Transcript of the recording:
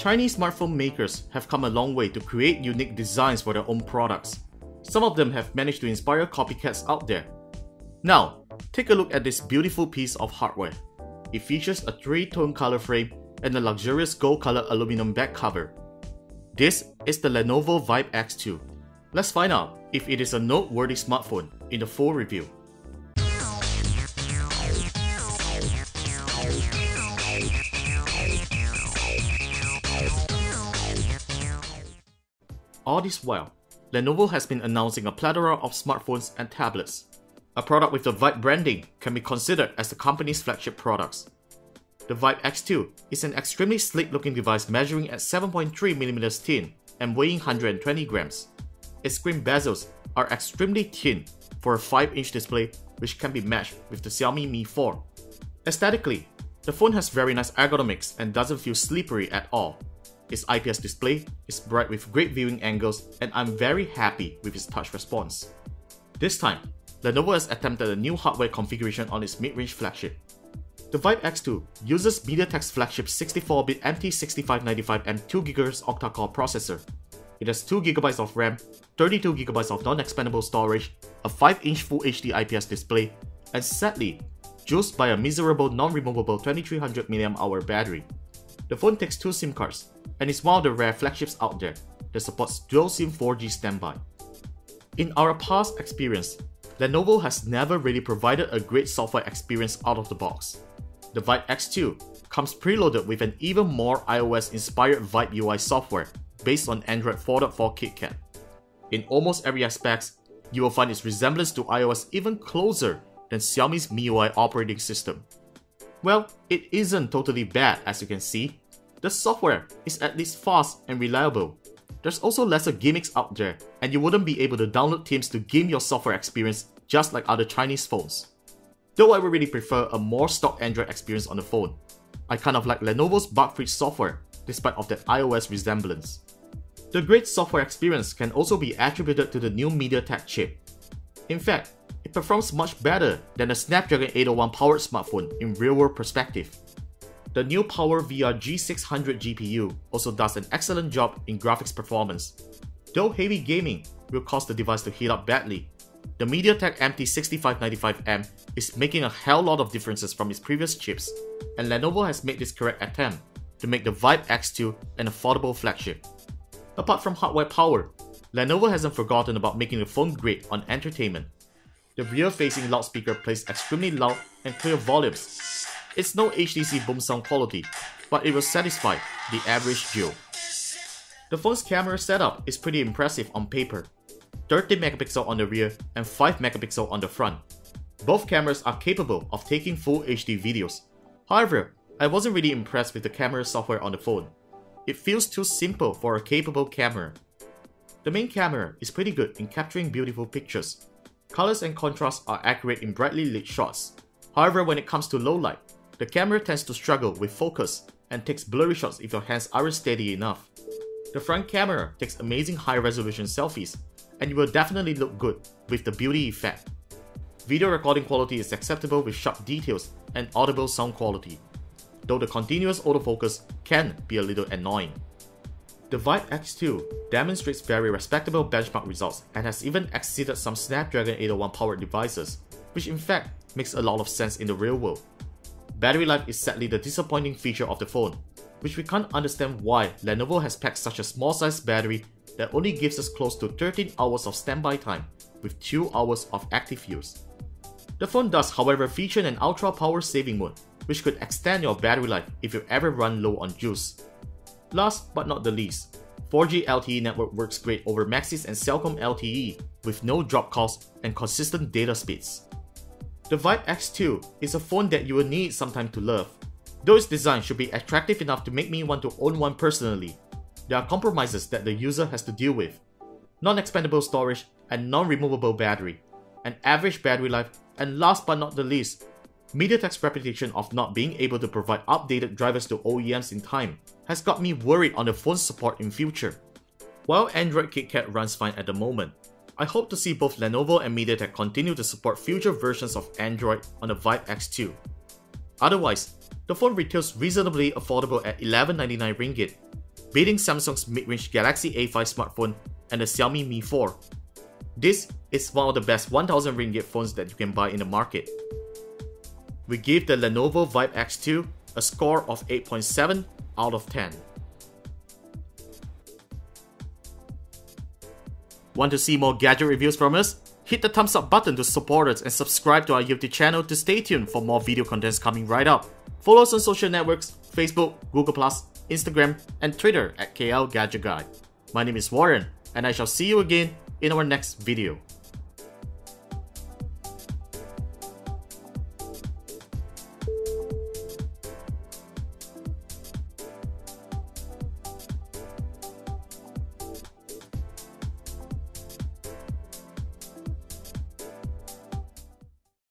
Chinese smartphone makers have come a long way to create unique designs for their own products. Some of them have managed to inspire copycats out there. Now, take a look at this beautiful piece of hardware. It features a 3-tone color frame and a luxurious gold color aluminum back cover. This is the Lenovo VIBE X2. Let's find out if it is a noteworthy smartphone in the full review. All this while, Lenovo has been announcing a plethora of smartphones and tablets. A product with the VIBE branding can be considered as the company's flagship products. The VIBE X2 is an extremely sleek-looking device measuring at 7.3mm thin and weighing 120 grams. Its screen bezels are extremely thin for a 5-inch display, which can be matched with the Xiaomi Mi 4. Aesthetically, the phone has very nice ergonomics and doesn't feel slippery at all. Its IPS display is bright with great viewing angles, and I'm very happy with its touch response. This time, Lenovo has attempted a new hardware configuration on its mid-range flagship. The VIBE X2 uses MediaTek's flagship 64-bit MT6595M 2GHz octa-core processor. It has 2GB of RAM, 32GB of non-expandable storage, a 5-inch Full HD IPS display, and sadly, juiced by a miserable non-removable 2300 mAh battery. The phone takes 2 SIM cards, and is one of the rare flagships out there that supports dual SIM 4G standby. In our past experience, Lenovo has never really provided a great software experience out of the box. The VIBE X2 comes preloaded with an even more iOS-inspired VIBE UI software based on Android 4.4 KitKat. In almost every aspect, you will find its resemblance to iOS even closer than Xiaomi's MIUI operating system. Well, it isn't totally bad as you can see. The software is at least fast and reliable. There's also lesser gimmicks out there, and you wouldn't be able to download themes to game your software experience just like other Chinese phones. Though I would really prefer a more stock Android experience on the phone, I kind of like Lenovo's bug-free software despite of that iOS resemblance. The great software experience can also be attributed to the new MediaTek chip. In fact, it performs much better than a Snapdragon 801 powered smartphone in real-world perspective. The new PowerVR G600 GPU also does an excellent job in graphics performance. Though heavy gaming will cause the device to heat up badly, the MediaTek MT6595M is making a hell lot of differences from its previous chips, and Lenovo has made this correct attempt to make the VIBE X2 an affordable flagship. Apart from hardware power, Lenovo hasn't forgotten about making the phone great on entertainment. The rear-facing loudspeaker plays extremely loud and clear volumes. It's no HTC boom sound quality, but it will satisfy the average Joe. The phone's camera setup is pretty impressive on paper. 30MP on the rear and 5MP on the front. Both cameras are capable of taking full HD videos. However, I wasn't really impressed with the camera software on the phone. It feels too simple for a capable camera. The main camera is pretty good in capturing beautiful pictures. Colors and contrasts are accurate in brightly lit shots. However, when it comes to low light, the camera tends to struggle with focus and takes blurry shots if your hands aren't steady enough. The front camera takes amazing high-resolution selfies, and you will definitely look good with the beauty effect. Video recording quality is acceptable with sharp details and audible sound quality, though the continuous autofocus can be a little annoying. The VIBE X2 demonstrates very respectable benchmark results and has even exceeded some Snapdragon 801 powered devices, which in fact makes a lot of sense in the real world. Battery life is sadly the disappointing feature of the phone, which we can't understand why Lenovo has packed such a small sized battery that only gives us close to 13 hours of standby time with 2 hours of active use. The phone does however feature an ultra power saving mode, which could extend your battery life if you ever run low on juice. Last but not the least, 4G LTE network works great over Maxis and Cellcom LTE with no drop calls and consistent data speeds. The VIBE X2 is a phone that you will need some time to love. Though its design should be attractive enough to make me want to own one personally, there are compromises that the user has to deal with. Non-expandable storage and non-removable battery, an average battery life, and last but not the least, MediaTek's reputation of not being able to provide updated drivers to OEMs in time has got me worried on the phone's support in future. While Android KitKat runs fine at the moment, I hope to see both Lenovo and MediaTek continue to support future versions of Android on the VIBE X2. Otherwise, the phone retails reasonably affordable at 1199 ringgit, beating Samsung's mid-range Galaxy A5 smartphone and the Xiaomi Mi 4. This is one of the best 1000 ringgit phones that you can buy in the market. We give the Lenovo VIBE X2 a score of 8.7 out of 10. Want to see more gadget reviews from us? Hit the thumbs up button to support us and subscribe to our YouTube channel to stay tuned for more video contents coming right up. Follow us on social networks, Facebook, Google+, Instagram, and Twitter at KLGadgetGuy. My name is Warren, and I shall see you again in our next video.